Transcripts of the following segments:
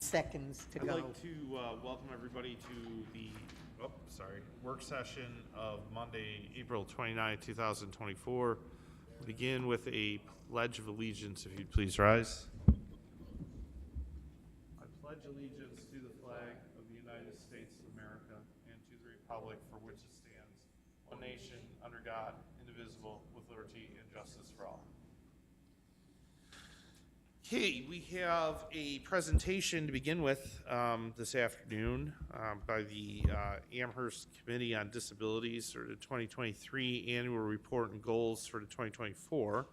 seconds to go. I'd like to welcome everybody to the work session of Monday, April 29, 2024. We'll begin with a pledge of allegiance, if you'd please rise. I pledge allegiance to the flag of the United States of America and to the republic for which it stands, one nation, under God, indivisible, with liberty and justice for all. Okay, we have a presentation to begin with this afternoon by the Amherst Committee on Disabilities for the 2023 annual report and goals for the 2024.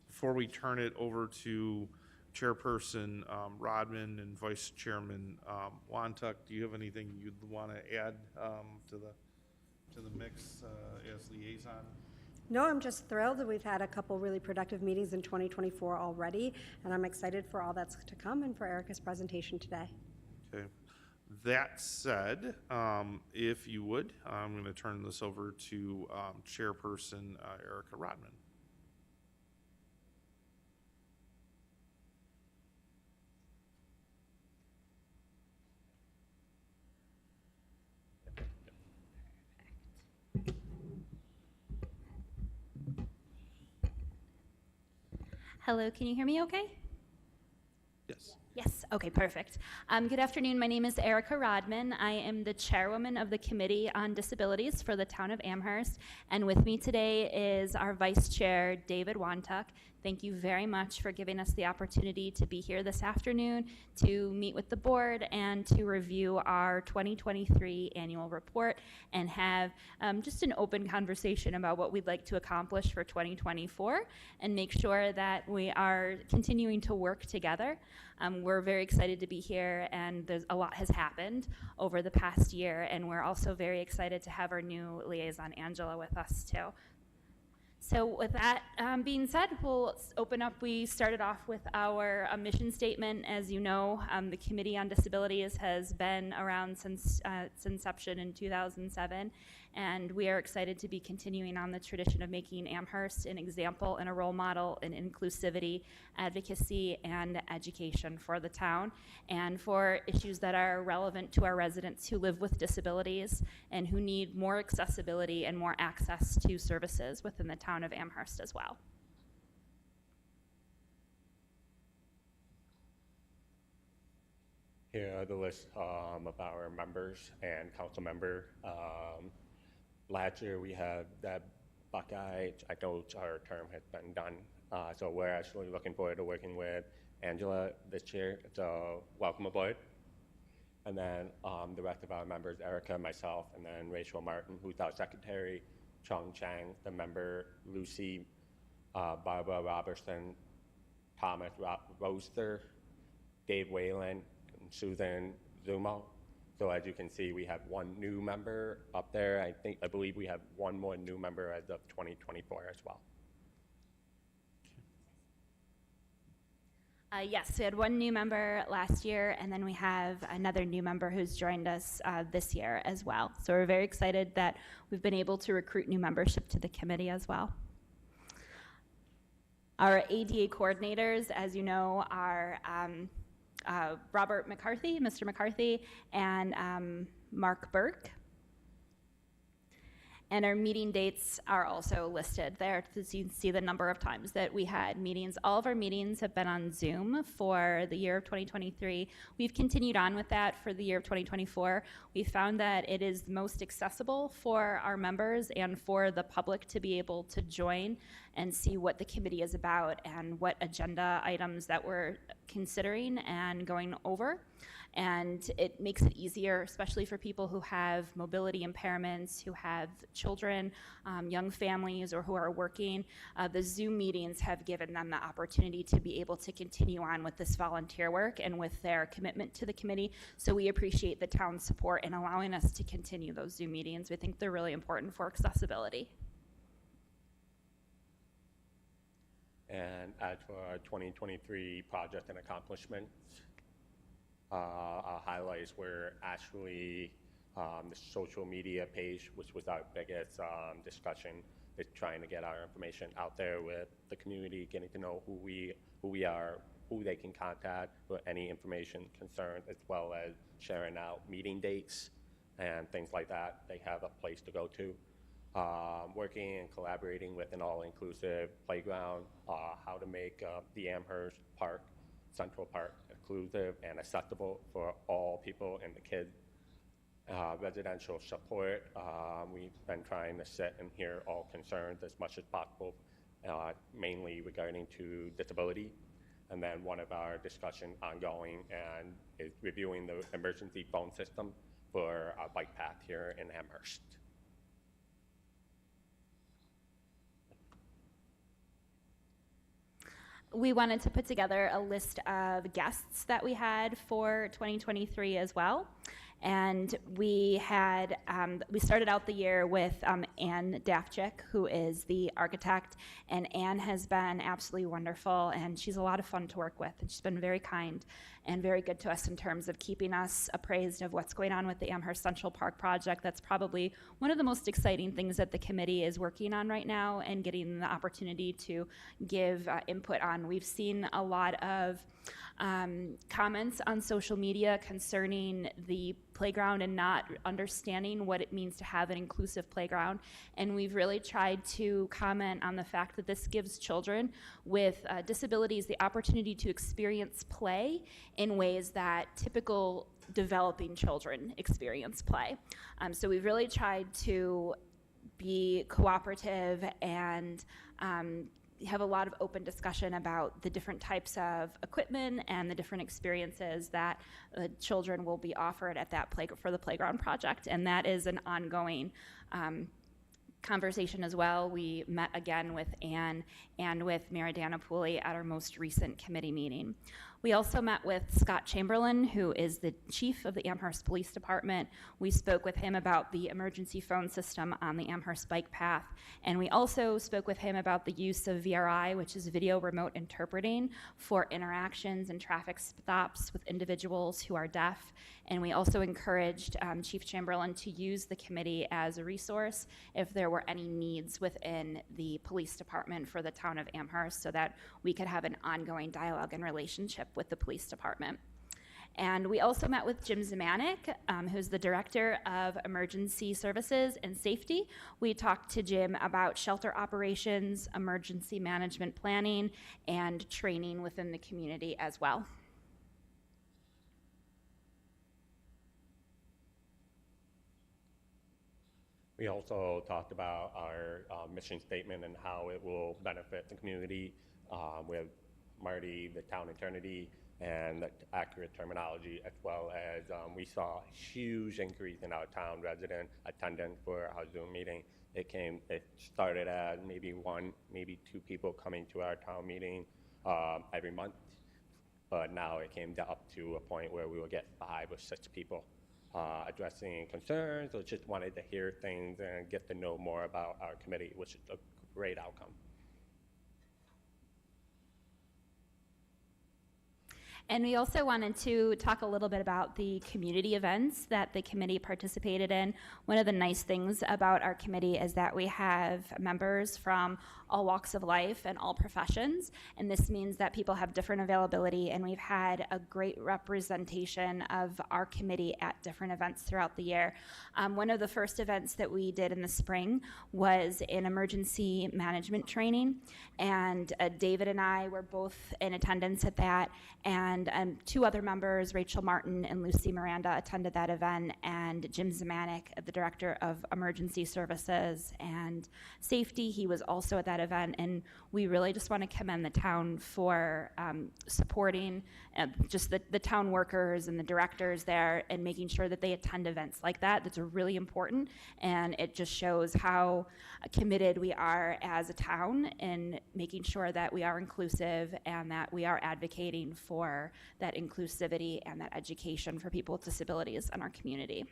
Before we turn it over to Chairperson Rodman and Vice Chairman Wantuck, do you have anything you'd want to add to the mix as liaison? No, I'm just thrilled that we've had a couple really productive meetings in 2024 already, and I'm excited for all that's to come and for Erica's presentation today. Okay. That said, if you would, I'm going to turn this over to Chairperson Erica Rodman. Hello, can you hear me okay? Yes. Yes, okay, perfect. Good afternoon, my name is Erica Rodman. I am the chairwoman of the Committee on Disabilities for the town of Amherst, and with me today is our vice chair, David Wantuck. Thank you very much for giving us the opportunity to be here this afternoon to meet with the board and to review our 2023 annual report and have just an open conversation about what we'd like to accomplish for 2024 and make sure that we are continuing to work together. We're very excited to be here, and there's a lot has happened over the past year, and we're also very excited to have our new liaison, Angela, with us too. So with that being said, we'll open up. We started off with our mission statement. As you know, the Committee on Disabilities has been around since its inception in 2007, and we are excited to be continuing on the tradition of making Amherst an example and a role model in inclusivity, advocacy, and education for the town, and for issues that are relevant to our residents who live with disabilities and who need more accessibility and more access to services within the town of Amherst as well. Here are the list of our members and council member. Last year we had that Buckeye. I know our term has been done, so we're actually looking forward to working with Angela this year. So welcome aboard. And then the rest of our members, Erica, myself, and then Rachel Martin, who's our secretary, Chung Chang, the member, Lucy, Barbara Robertson, Thomas Roaster, Dave Whalen, and Susan Zumo. So as you can see, we have one new member up there. I believe we have one more new member as of 2024 as well. Yes, we had one new member last year, and then we have another new member who's joined us this year as well. So we're very excited that we've been able to recruit new membership to the committee as well. Our ADA coordinators, as you know, are Robert McCarthy, Mr. McCarthy, and Mark Burke. And our meeting dates are also listed there so you can see the number of times that we had meetings. All of our meetings have been on Zoom for the year of 2023. We've continued on with that for the year of 2024. We found that it is most accessible for our members and for the public to be able to join and see what the committee is about and what agenda items that we're considering and going over. And it makes it easier, especially for people who have mobility impairments, who have children, young families, or who are working. The Zoom meetings have given them the opportunity to be able to continue on with this volunteer work and with their commitment to the committee. So we appreciate the town's support in allowing us to continue those Zoom meetings. We think they're really important for accessibility. And as for our 2023 project and accomplishments, our highlights were actually the social media page, which was our biggest discussion, is trying to get our information out there with the community, getting to know who we are, who they can contact for any information, concerns, as well as sharing out meeting dates and things like that. They have a place to go to. Working and collaborating with an all-inclusive playground, how to make the Amherst Park, Central Park, inclusive and accessible for all people and the kids. Residential support, we've been trying to sit and hear all concerns as much as possible, mainly regarding to disability. And then one of our discussion ongoing and is reviewing the emergency phone system for our bike path here in Amherst. We wanted to put together a list of guests that we had for 2023 as well. And we had, we started out the year with Ann Dafchik, who is the architect, and Ann has been absolutely wonderful, and she's a lot of fun to work with, and she's been very kind and very good to us in terms of keeping us appraised of what's going on with the Amherst Central Park project. That's probably one of the most exciting things that the committee is working on right now and getting the opportunity to give input on. We've seen a lot of comments on social media concerning the playground and not understanding what it means to have an inclusive playground. And we've really tried to comment on the fact that this gives children with disabilities the opportunity to experience play in ways that typical developing children experience play. So we've really tried to be cooperative and have a lot of open discussion about the different types of equipment and the different experiences that children will be offered at that for the playground project, and that is an ongoing conversation as well. We met again with Ann and with Maridana Pooley at our most recent committee meeting. We also met with Scott Chamberlain, who is the chief of the Amherst Police Department. We spoke with him about the emergency phone system on the Amherst bike path, and we also spoke with him about the use of VRI, which is video remote interpreting, for interactions and traffic stops with individuals who are deaf. And we also encouraged Chief Chamberlain to use the committee as a resource if there were any needs within the police department for the town of Amherst, so that we could have an ongoing dialogue and relationship with the police department. And we also met with Jim Zemanek, who's the Director of Emergency Services and Safety. We talked to Jim about shelter operations, emergency management planning, and training within the community as well. We also talked about our mission statement and how it will benefit the community with Marty, the town attorney, and the accurate terminology, as well as we saw a huge increase in our town resident attendance for our Zoom meeting. It started at maybe one, maybe two people coming to our town meeting every month, but now it came up to a point where we will get 5 or 6 people addressing concerns or just wanted to hear things and get to know more about our committee, which is a great outcome. And we also wanted to talk a little bit about the community events that the committee participated in. One of the nice things about our committee is that we have members from all walks of life and all professions, and this means that people have different availability, and we've had a great representation of our committee at different events throughout the year. One of the first events that we did in the spring was an emergency management training, and David and I were both in attendance at that, and 2 other members, Rachel Martin and Lucy Miranda, attended that event, and Jim Zemanek, the Director of Emergency Services and Safety, he was also at that event, and we really just want to commend the town for supporting just the town workers and the directors there and making sure that they attend events like that. That's really important, and it just shows how committed we are as a town in making sure that we are inclusive and that we are advocating for that inclusivity and that education for people with disabilities in our community.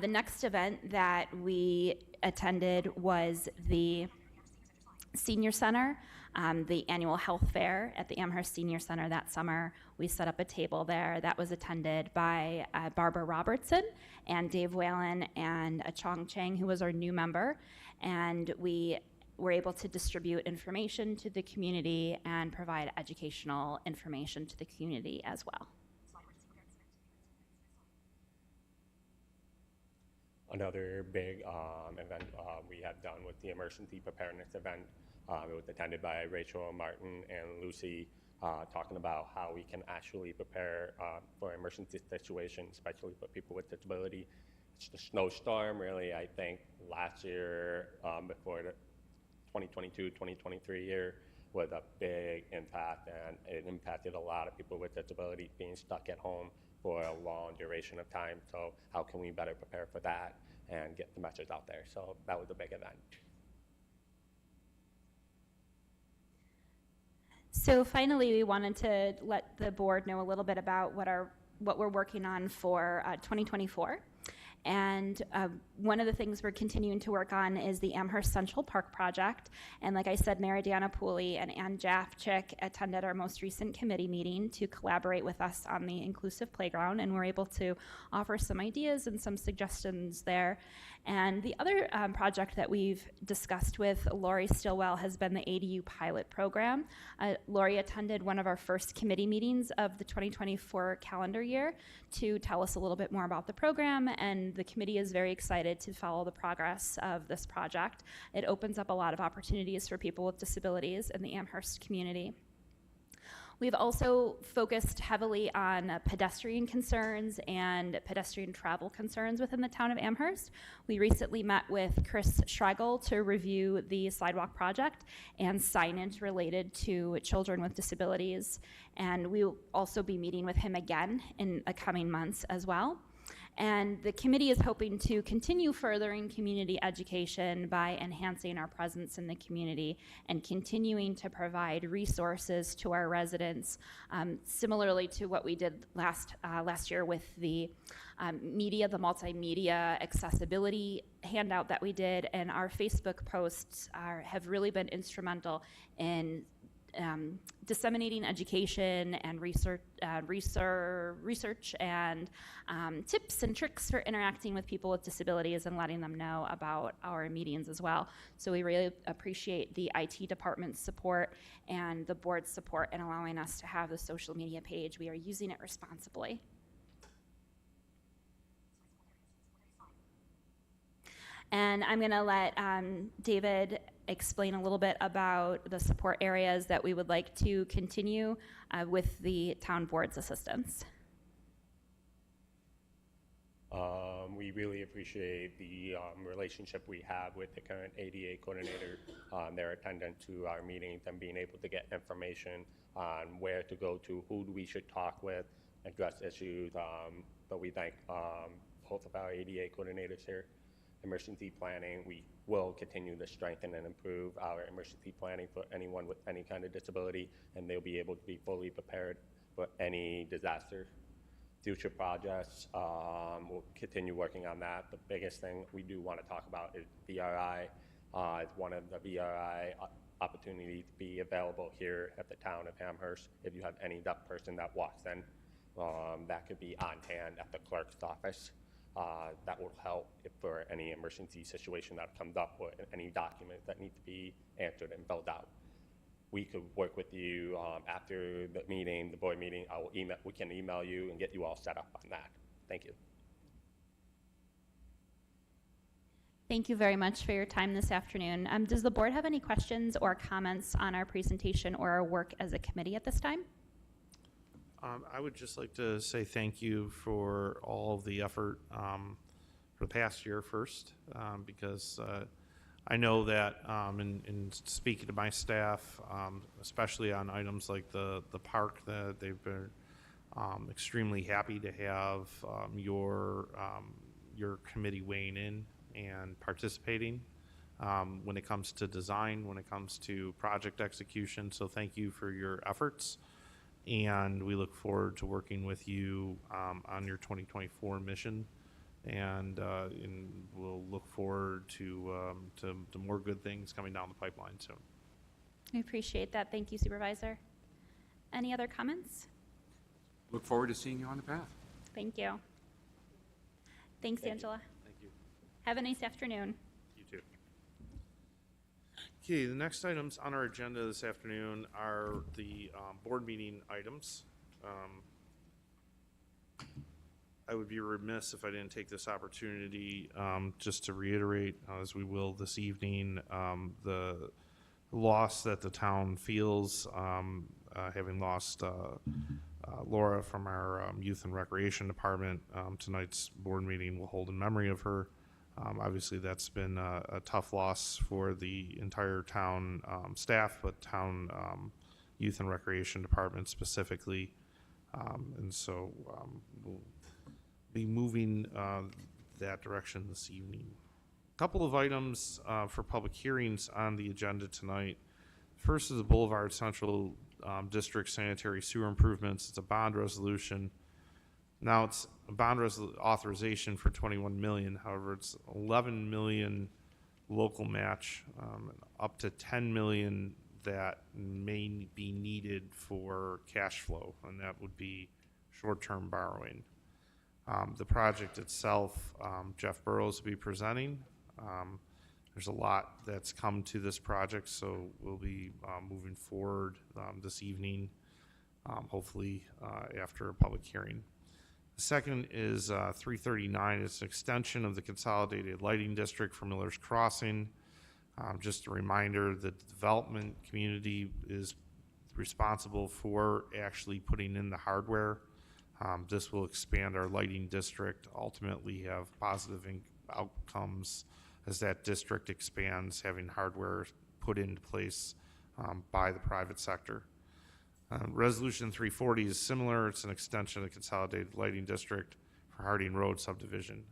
The next event that we attended was the Senior Center, the annual health fair at the Amherst Senior Center that summer. We set up a table there that was attended by Barbara Robertson and Dave Whalen and Chong Chang, who was our new member. And we we're able to distribute information to the community and provide educational information to the community as well. Another big event we have done with the emergency preparedness event. It was attended by Rachel, Martin, and Lucy, talking about how we can actually prepare for emergency situations, especially for people with disability. It's the snowstorm, really, I think, last year before the 2022-2023 year was a big impact, and it impacted a lot of people with disability being stuck at home for a long duration of time. So how can we better prepare for that and get the message out there? So that was a big event. So finally, we wanted to let the board know a little bit about what we're working on for 2024. And one of the things we're continuing to work on is the Amherst Central Park project. And like I said, Maridiana Pooley and Ann Jafchik attended our most recent committee meeting to collaborate with us on the inclusive playground, and we're able to offer some ideas and some suggestions there. And the other project that we've discussed with Lori Stillwell has been the ADU pilot program. Lori attended one of our first committee meetings of the 2024 calendar year to tell us a little bit more about the program, and the committee is very excited to follow the progress of this project. It opens up a lot of opportunities for people with disabilities in the Amherst community. We've also focused heavily on pedestrian concerns and pedestrian travel concerns within the town of Amherst. We recently met with Chris Schreigel to review the sidewalk project and signage related to children with disabilities. And we will also be meeting with him again in the coming months as well. And the committee is hoping to continue furthering community education by enhancing our presence in the community and continuing to provide resources to our residents, similarly to what we did last year with the the multimedia accessibility handout that we did. And our Facebook posts have really been instrumental in disseminating education and research and tips and tricks for interacting with people with disabilities and letting them know about our meetings as well. So we really appreciate the IT department's support and the board's support in allowing us to have the social media page. We are using it responsibly. And I'm going to let David explain a little bit about the support areas that we would like to continue with the town board's assistance. We really appreciate the relationship we have with the current ADA coordinator, their attendance to our meetings and being able to get information on where to go to, who we should talk with, address issues. But we thank both of our ADA coordinators here. Emergency planning, we will continue to strengthen and improve our emergency planning for anyone with any kind of disability, and they'll be able to be fully prepared for any disaster. Future projects, we'll continue working on that. The biggest thing we do want to talk about is VRI. It's one of the VRI opportunities to be available here at the town of Amherst. If you have any deaf person that walks in, that could be on hand at the clerk's office. That will help if for any emergency situation that comes up or any documents that need to be answered and filled out. We could work with you after the meeting, the board meeting. We can email you and get you all set up on that. Thank you. Thank you very much for your time this afternoon. Does the board have any questions or comments on our presentation or our work as a committee at this time? I would just like to say thank you for all of the effort for the past year first, because I know that in speaking to my staff, especially on items like the park, that they've been extremely happy to have your committee weighing in and participating when it comes to design, when it comes to project execution. So thank you for your efforts. And we look forward to working with you on your 2024 mission, and we'll look forward to more good things coming down the pipeline soon. I appreciate that. Thank you, Supervisor. Any other comments? Look forward to seeing you on the path. Thank you. Thanks, Angela. Thank you. Have a nice afternoon. You too. Okay, the next items on our agenda this afternoon are the board meeting items. I would be remiss if I didn't take this opportunity just to reiterate, as we will this evening, the loss that the town feels, having lost Laura from our Youth and Recreation Department. Tonight's board meeting will hold in memory of her. Obviously, that's been a tough loss for the entire town staff, but town Youth and Recreation Department specifically. And so we'll be moving that direction this evening. A couple of items for public hearings on the agenda tonight. First is the Boulevard Central District sanitary sewer improvements. It's a bond resolution. Now it's a bond authorization for 21 million. However, it's 11 million local match, up to 10 million that may be needed for cash flow, and that would be short-term borrowing. The project itself, Jeff Burrows will be presenting. There's a lot that's come to this project, so we'll be moving forward this evening, hopefully after a public hearing. The second is 339. It's an extension of the Consolidated Lighting District for Miller's Crossing. Just a reminder that the development community is responsible for actually putting in the hardware. This will expand our lighting district, ultimately have positive outcomes as that district expands, having hardware put into place by the private sector. Resolution 340 is similar. It's an extension of the Consolidated Lighting District for Harding Road subdivision.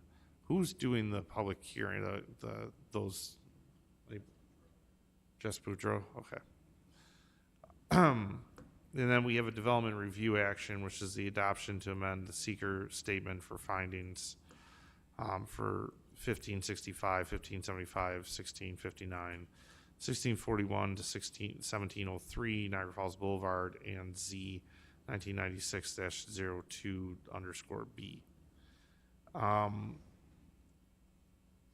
Who's doing the public hearing? Those, Jess Boudreau? Okay. And then we have a development review action, which is the adoption to amend the seeker statement for findings for 1565, 1575, 1659, 1641 to 1703 Niagara Falls Boulevard, and Z 1996-02_B.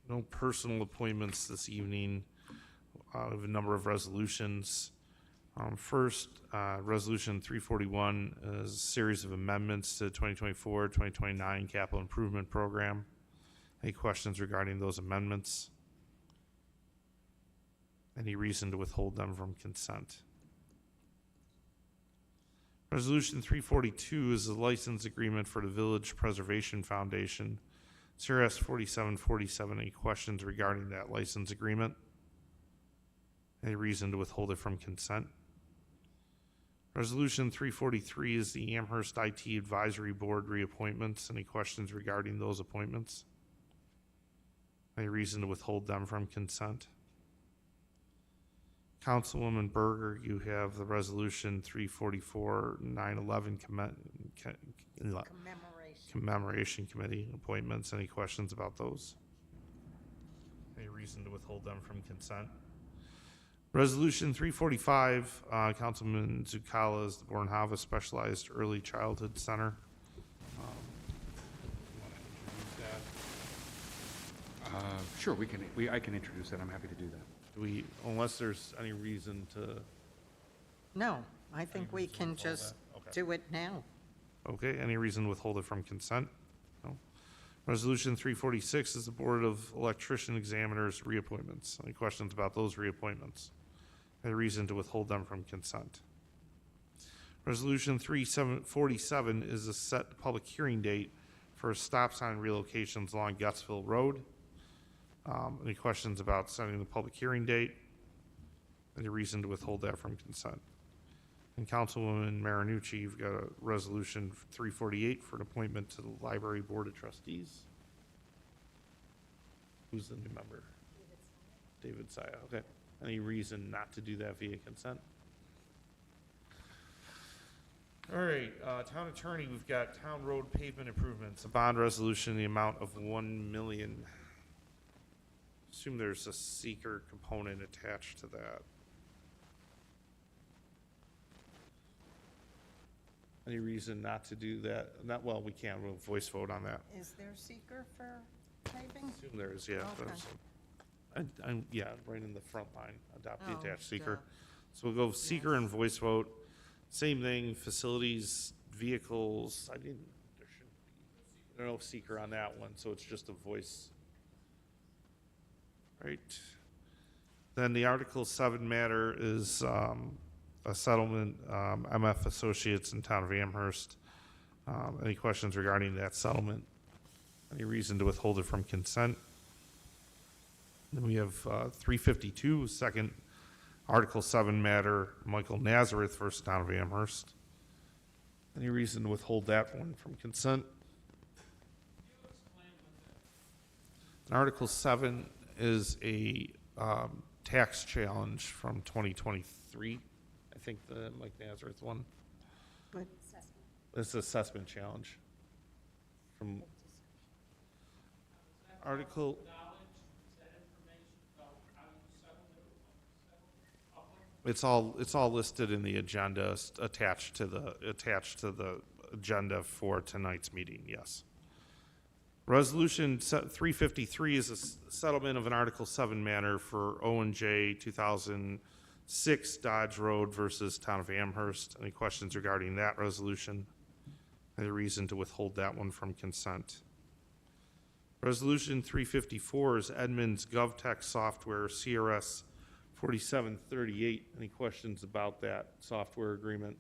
No personal appointments this evening. We have a number of resolutions. First, Resolution 341 is a series of amendments to the 2024-2029 Capital Improvement Program. Any questions regarding those amendments? Any reason to withhold them from consent? Resolution 342 is a license agreement for the Village Preservation Foundation. CRS 4747. Any questions regarding that license agreement? Any reason to withhold it from consent? Resolution 343 is the Amherst IT Advisory Board reappointments. Any questions regarding those appointments? Any reason to withhold them from consent? Councilwoman Berger, you have the resolution 344 9/11 commemoration committee appointments. Any questions about those? Any reason to withhold them from consent? Resolution 345, Councilman Zucala is the Bornhava Specialized Early Childhood Center. You want to introduce that? Sure, I can introduce that. I'm happy to do that. Unless there's any reason to, No, I think we can just Okay. do it now. okay, any reason to withhold it from consent? No. Resolution 346 is the Board of Electrician Examiners reappointments. Any questions about those reappointments? Any reason to withhold them from consent? Resolution 347 is a set public hearing date for stop sign relocations along Gutsville Road. Any questions about setting the public hearing date? Any reason to withhold that from consent? And Councilwoman Marinucci, you've got a resolution 348 for an appointment to the Library Board of Trustees. Who's the new member? David Saya. Okay. Any reason not to do that via consent? All right, Town Attorney, we've got Town Road Pavement Improvements, a bond resolution in the amount of $1 million. Assume there's a seeker component attached to that. Any reason not to do that? Well, we can't, we'll voice vote on that. Is there seeker for paving? Assume there is, yeah. Okay. Yeah, right in the front line, adopt the Oh, attached seeker. duh. So we'll go seeker and voice vote. Same thing, facilities, vehicles, there shouldn't be no seeker on that one, so it's just a voice. Right. Then the Article 7 matter is a settlement, MF Associates in town of Amherst. Any questions regarding that settlement? Any reason to withhold it from consent? Then we have 352, second Article 7 matter, Michael Nazareth versus town of Amherst. Any reason to withhold that one from consent? And Article 7 is a tax challenge from 2023. I think the Mike Nazareth one. What? It's an assessment challenge from Article. It's all listed in the agenda attached to the agenda for tonight's meeting, yes. Resolution 353 is a settlement of an Article 7 matter for O&J 2006 Dodge Road versus Town of Amherst. Any questions regarding that resolution? Any reason to withhold that one from consent? Resolution 354 is Edmunds GovTech Software CRS 4738. Any questions about that software agreement?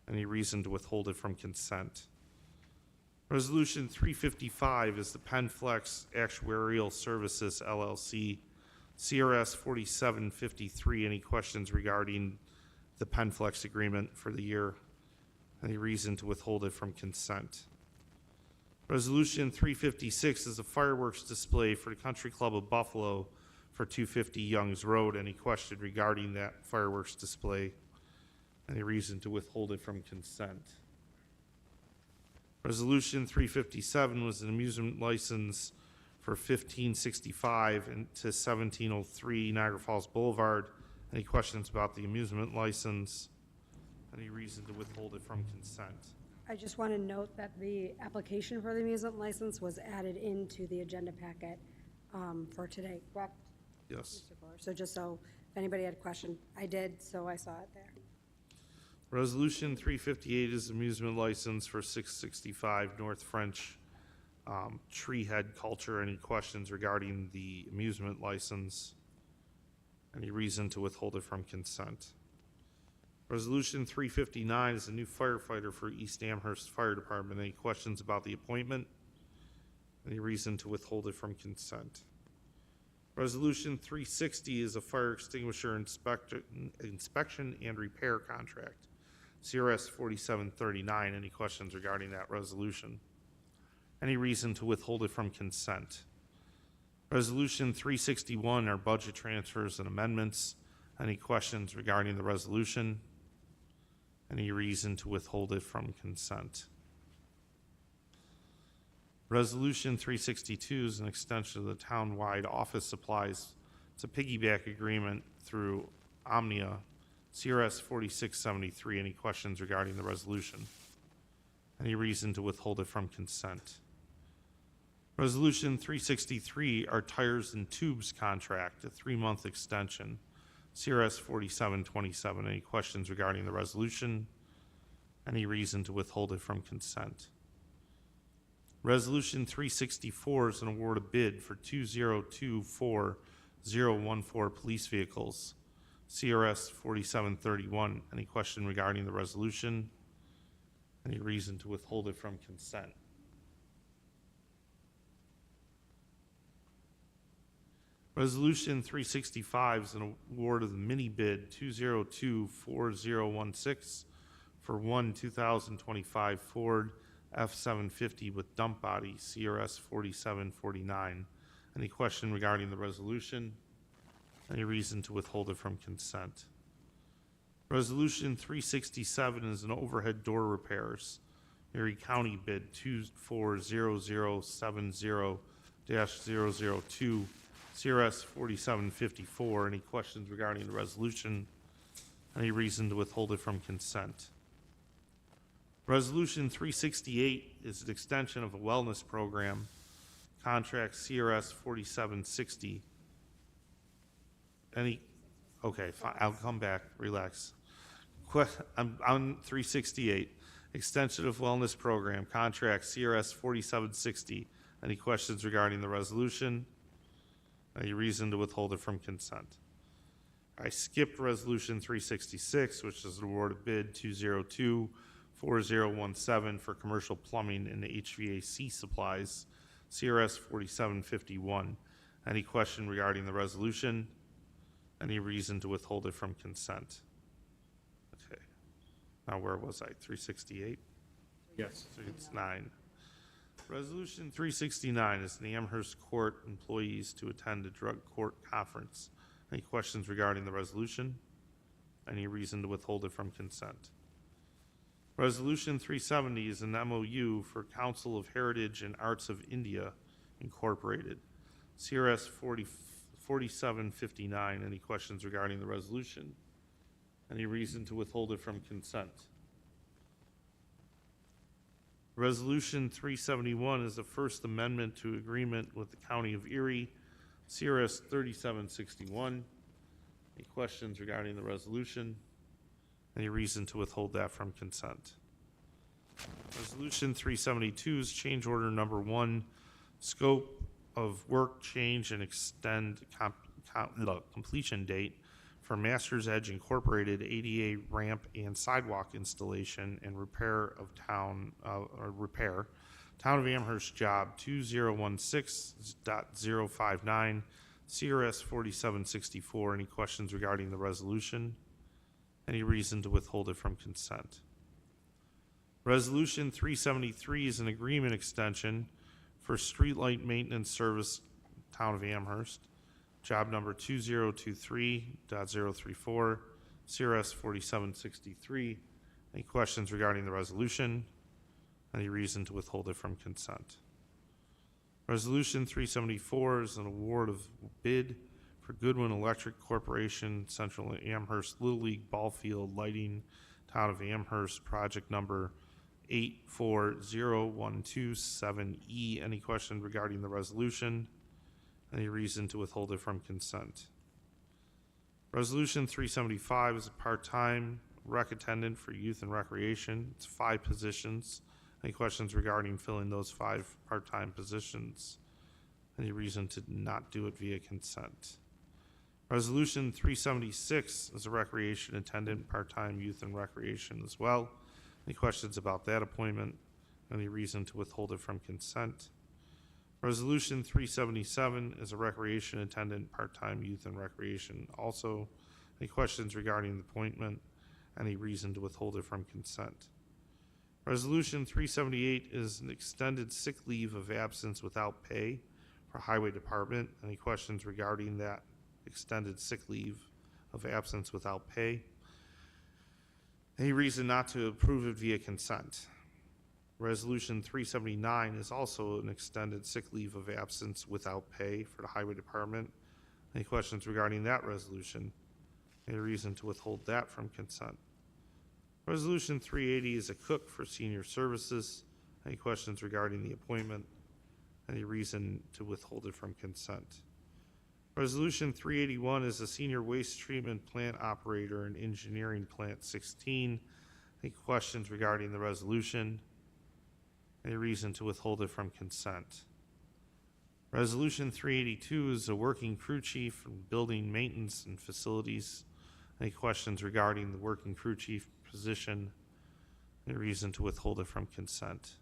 Any reason to withhold it from consent? Resolution 355 is the Penflex Actuarial Services LLC CRS 4753. Any questions regarding the Penflex agreement for the year? Any reason to withhold it from consent? Resolution 356 is a fireworks display for the Country Club of Buffalo for 250 Youngs Road. Any question regarding that fireworks display? Any reason to withhold it from consent? Resolution 357 was an amusement license for 1565 and to 1703 Niagara Falls Boulevard. Any questions about the amusement license? Any reason to withhold it from consent? I just want to note that the application for the amusement license was added into the agenda packet for today, correct? Yes. Mr. Fuller? So just so if anybody had a question, I did, so I saw it there. Resolution 358 is amusement license for 665 North French Treehead Culture. Any questions regarding the amusement license? Any reason to withhold it from consent? Resolution 359 is a new firefighter for East Amherst Fire Department. Any questions about the appointment? Any reason to withhold it from consent? Resolution 360 is a fire extinguisher inspection and repair contract, CRS 4739. Any questions regarding that resolution? Any reason to withhold it from consent? Resolution 361 are budget transfers and amendments. Any questions regarding the resolution? Any reason to withhold it from consent? Resolution 362 is an extension of the town-wide office supplies. It's a piggyback agreement through Omnia, CRS 4673. Any questions regarding the resolution? Any reason to withhold it from consent? Resolution 363 are tires and tubes contract, a 3-month extension, CRS 4727. Any questions regarding the resolution? Any reason to withhold it from consent? Resolution 364 is an award of bid for 2024-014 police vehicles, CRS 4731. Any question regarding the resolution? Any reason to withhold it from consent? Resolution 365 is an award of the mini bid 2024016 for one 2025 Ford F-750 with dump body, CRS 4749. Any question regarding the resolution? Any reason to withhold it from consent? Resolution 367 is an overhead door repairs, Erie County bid 240070-002, CRS 4754. Any questions regarding the resolution? Any reason to withhold it from consent? Resolution 368 is an extension of a wellness program, contract CRS 4760, Any, okay, fine, I'll come back, relax. I'm on 368, Extension of Wellness Program, Contract CRS 4760. Any questions regarding the resolution? Any reason to withhold it from consent? I skipped Resolution 366, which is an award of bid 2024017 for commercial plumbing and HVAC supplies, CRS 4751. Any question regarding the resolution? Any reason to withhold it from consent? Okay. Now, where was I? 368? Yes. So it's 9. Resolution 369 is the Amherst Court employees to attend a drug court conference. Any questions regarding the resolution? Any reason to withhold it from consent? Resolution 370 is an MOU for Council of Heritage and Arts of India Incorporated, CRS 4759. Any questions regarding the resolution? Any reason to withhold it from consent? Resolution 371 is the First Amendment to Agreement with the County of Erie, CRS 3761. Any questions regarding the resolution? Any reason to withhold that from consent? Resolution 372 is change order number 1, scope of work change and extend completion date for Masters Edge Incorporated ADA ramp and sidewalk installation and repair of Town of Amherst job 2016.059 CRS 4764. Any questions regarding the resolution? Any reason to withhold it from consent? Resolution 373 is an agreement extension for streetlight maintenance service, Town of Amherst, job number 2023.034, CRS 4763. Any questions regarding the resolution? Any reason to withhold it from consent? Resolution 374 is an award of bid for Goodwin Electric Corporation, Central Amherst Little League Ball Field Lighting, Town of Amherst, project number 840127E. Any question regarding the resolution? Any reason to withhold it from consent? Resolution 375 is a part-time rec attendant for youth and recreation. It's 5 positions. Any questions regarding filling those 5 part-time positions? Any reason to not do it via consent? Resolution 376 is a recreation attendant, part-time youth and recreation as well. Any questions about that appointment? Any reason to withhold it from consent? Resolution 377 is a recreation attendant, part-time youth and recreation also. Any questions regarding the appointment? Any reason to withhold it from consent? Resolution 378 is an extended sick leave of absence without pay for Highway Department. Any questions regarding that extended sick leave of absence without pay? Any reason not to approve it via consent? Resolution 379 is also an extended sick leave of absence without pay for the Highway Department. Any questions regarding that resolution? Any reason to withhold that from consent? Resolution 380 is a cook for senior services. Any questions regarding the appointment? Any reason to withhold it from consent? Resolution 381 is a senior waste treatment plant operator in engineering plant 16. Any questions regarding the resolution? Any reason to withhold it from consent? Resolution 382 is a working crew chief in building maintenance and facilities. Any questions regarding the working crew chief position? Any reason to withhold it from consent?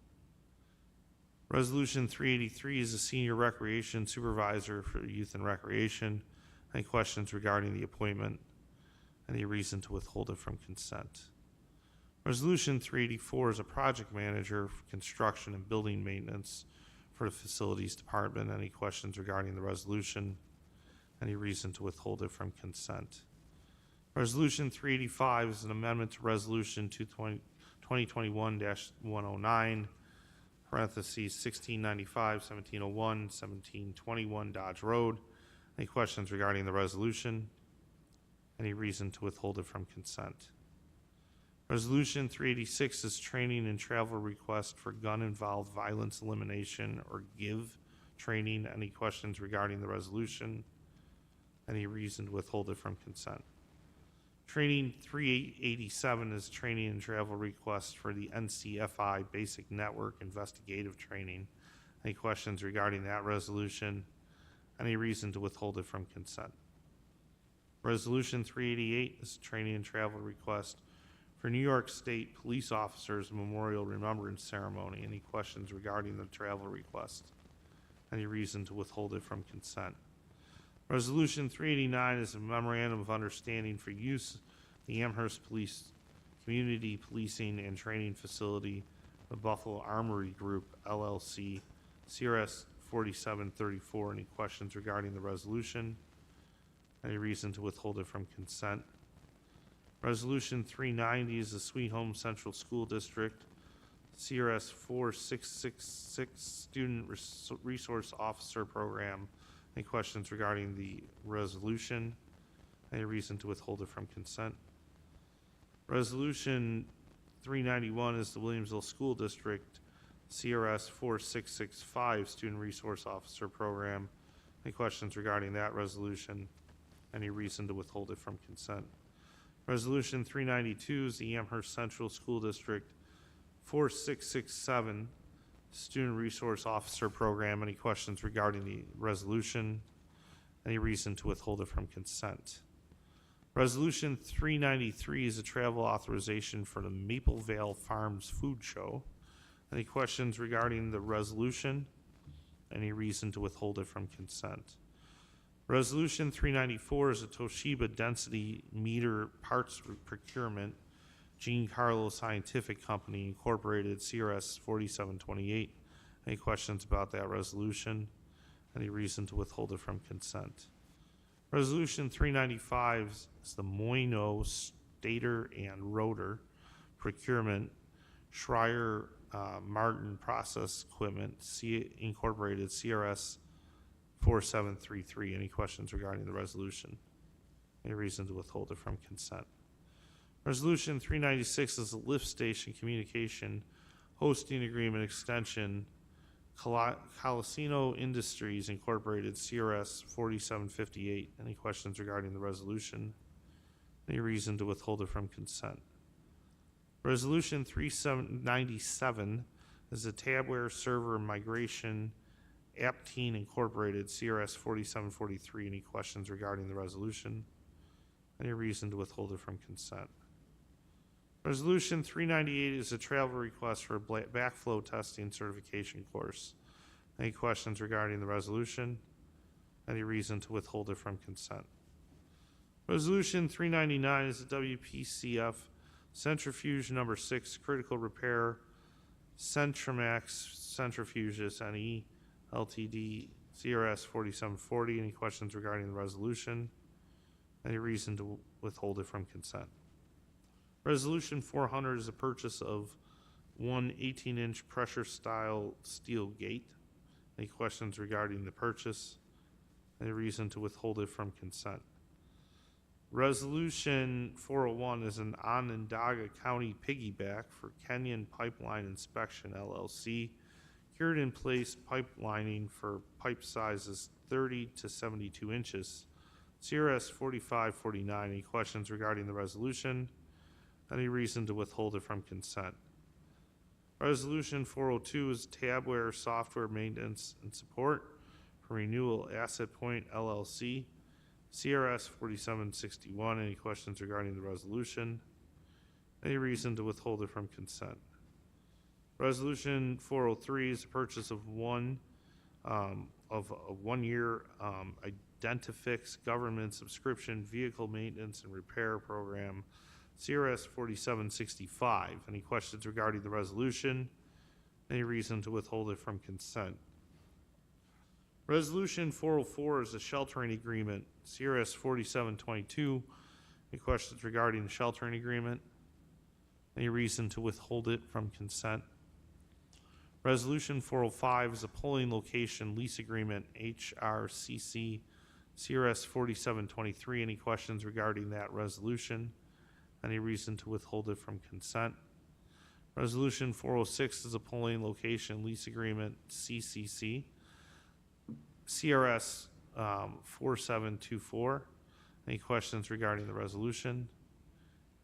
Resolution 383 is a senior recreation supervisor for youth and recreation. Any questions regarding the appointment? Any reason to withhold it from consent? Resolution 384 is a project manager for construction and building maintenance for the facilities department. Any questions regarding the resolution? Any reason to withhold it from consent? Resolution 385 is an amendment to Resolution 2021-109, parentheses 1695, 1701, 1721 Dodge Road. Any questions regarding the resolution? Any reason to withhold it from consent? Resolution 386 is training and travel request for gun-involved violence elimination or GIVE training. Any questions regarding the resolution? Any reason to withhold it from consent? Training 387 is training and travel request for the NCFI Basic Network Investigative Training. Any questions regarding that resolution? Any reason to withhold it from consent? Resolution 388 is training and travel request for New York State Police Officers Memorial Remembrance Ceremony. Any questions regarding the travel request? Any reason to withhold it from consent? Resolution 389 is a memorandum of understanding for use of the Amherst Police Community Policing and Training Facility, the Buffalo Armory Group, LLC, CRS 4734. Any questions regarding the resolution? Any reason to withhold it from consent? Resolution 390 is the Sweet Home Central School District, CRS 4666 Student Resource Officer Program. Any questions regarding the resolution? Any reason to withhold it from consent? Resolution 391 is the Williamsville School District, CRS 4665 Student Resource Officer Program. Any questions regarding that resolution? Any reason to withhold it from consent? Resolution 392 is the Amherst Central School District, 4667 Student Resource Officer Program. Any questions regarding the resolution? Any reason to withhold it from consent? Resolution 393 is a travel authorization for the Maple Vale Farms Food Show. Any questions regarding the resolution? Any reason to withhold it from consent? Resolution 394 is a Toshiba Density Meter Parts Procurement, Giancarlo Scientific Company Incorporated, CRS 4728. Any questions about that resolution? Any reason to withhold it from consent? Resolution 395 is the Moino Stator and Rotor Procurement, Schreier Martin Process Equipment, Incorporated, CRS 4733. Any questions regarding the resolution? Any reason to withhold it from consent? Resolution 396 is a lift station communication hosting agreement extension, Colasino Industries Incorporated, CRS 4758. Any questions regarding the resolution? Any reason to withhold it from consent? Resolution 397 is a Tabware Server Migration Aptine Incorporated, CRS 4743. Any questions regarding the resolution? Any reason to withhold it from consent? Resolution 398 is a travel request for a backflow testing certification course. Any questions regarding the resolution? Any reason to withhold it from consent? Resolution 399 is the WPCF Centrifuge Number 6 Critical Repair Centramax Centrifuges NE LTD, CRS 4740. Any questions regarding the resolution? Any reason to withhold it from consent? Resolution 400 is a purchase of one 18-inch pressure style steel gate. Any questions regarding the purchase? Any reason to withhold it from consent? Resolution 401 is an Onondaga County piggyback for Kenyon Pipeline Inspection LLC. Cured in place pipelining for pipe sizes 30 to 72 inches. CRS 4549. Any questions regarding the resolution? Any reason to withhold it from consent? Resolution 402 is Tabware Software Maintenance and Support for Renewal Asset Point LLC, CRS 4761. Any questions regarding the resolution? Any reason to withhold it from consent? Resolution 403 is the purchase of a 1-year Identifix government subscription vehicle maintenance and repair program, CRS 4765. Any questions regarding the resolution? Any reason to withhold it from consent? Resolution 404 is a sheltering agreement, CRS 4722. Any questions regarding the sheltering agreement? Any reason to withhold it from consent? Resolution 405 is a polling location lease agreement, HRCC, CRS 4723. Any questions regarding that resolution? Any reason to withhold it from consent? Resolution 406 is a polling location lease agreement, CCC, CRS 4724. Any questions regarding the resolution?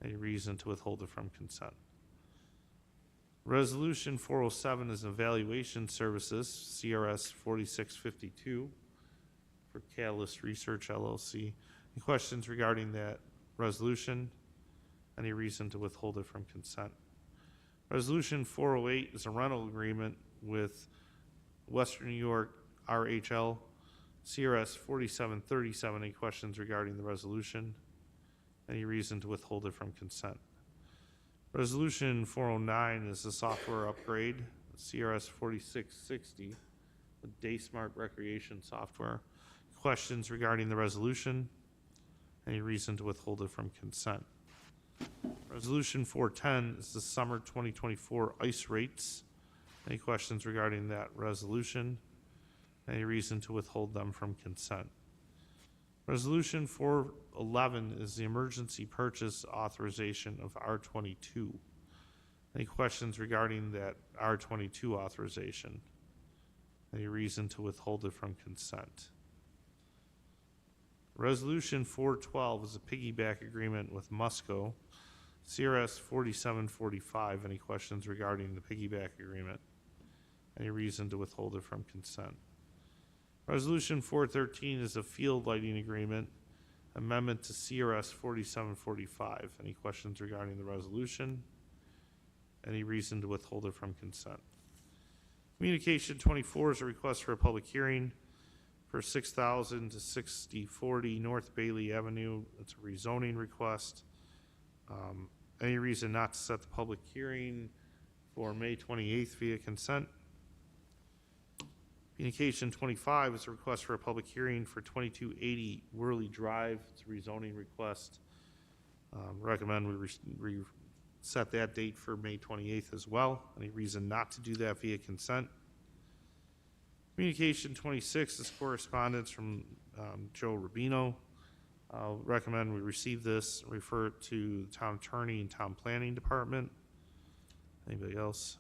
Any reason to withhold it from consent? Resolution 407 is evaluation services, CRS 4652 for Catalyst Research LLC. Any questions regarding that resolution? Any reason to withhold it from consent? Resolution 408 is a rental agreement with Western New York RHL, CRS 4737. Any questions regarding the resolution? Any reason to withhold it from consent? Resolution 409 is a software upgrade, CRS 4660, with DaySmart Recreation Software. Questions regarding the resolution? Any reason to withhold it from consent? Resolution 410 is the summer 2024 ice rates. Any questions regarding that resolution? Any reason to withhold them from consent? Resolution 411 is the emergency purchase authorization of R22. Any questions regarding that R22 authorization? Any reason to withhold it from consent? Resolution 412 is a piggyback agreement with Musco, CRS 4745. Any questions regarding the piggyback agreement? Any reason to withhold it from consent? Resolution 413 is a field lighting agreement, amendment to CRS 4745. Any questions regarding the resolution? Any reason to withhold it from consent? Communication 24 is a request for a public hearing for 6,000 to 6040 North Bailey Avenue. It's a rezoning request. Any reason not to set the public hearing for May 28th via consent? Communication 25 is a request for a public hearing for 2280 Worley Drive. It's a rezoning request. Recommend we set that date for May 28th as well. Any reason not to do that via consent? Communication 26 is correspondence from Joe Rubino. I'll recommend we receive this, refer it to the town attorney and town planning department. Anybody else?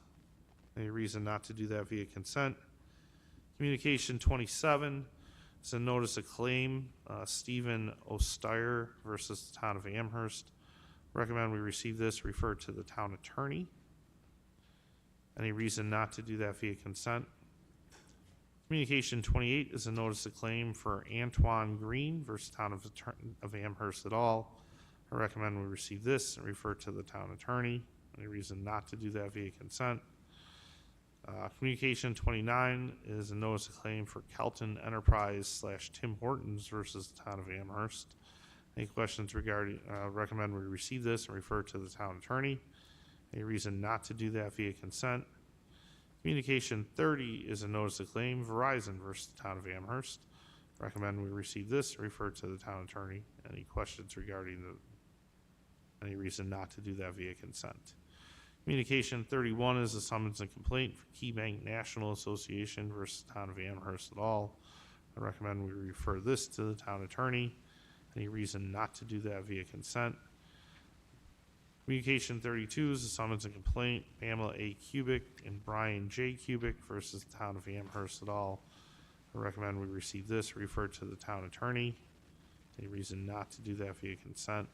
Any reason not to do that via consent? Communication 27 is a notice of claim, Stephen Osteyer versus the town of Amherst. Recommend we receive this, refer to the town attorney. Any reason not to do that via consent? Communication 28 is a notice of claim for Antoine Green versus town of Amherst et al. I recommend we receive this and refer to the town attorney. Any reason not to do that via consent? Communication 29 is a notice of claim for Kelton Enterprise / Tim Hortons versus the town of Amherst. Any questions regarding, recommend we receive this and refer to the town attorney. Any reason not to do that via consent? Communication 30 is a notice of claim Verizon versus the town of Amherst. Recommend we receive this and refer to the town attorney. Any questions regarding any reason not to do that via consent? Communication 31 is a summons and complaint for KeyBank National Association versus the town of Amherst et al. I recommend we refer this to the town attorney. Any reason not to do that via consent? Communication 32 is a summons and complaint Pamela A. Kubik and Brian J. Kubik versus the town of Amherst et al. I recommend we receive this, refer to the town attorney. Any reason not to do that via consent?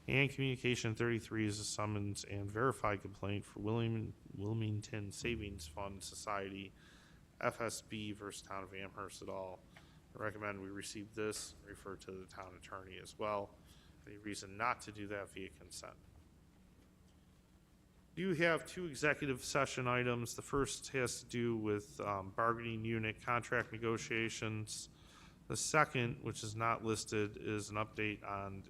And communication 33 is a summons and verified complaint for Wilmington Savings Fund Society, FSB versus town of Amherst et al. I recommend we receive this, refer to the town attorney as well. Any reason not to do that via consent? You have two executive session items. The first has to do with bargaining unit contract negotiations. The second, which is not listed, is an update on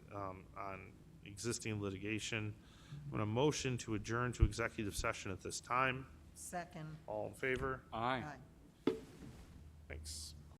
existing litigation. I'm going to motion to adjourn to executive session at this time. Second. All in favor? Aye. Aye. Thanks.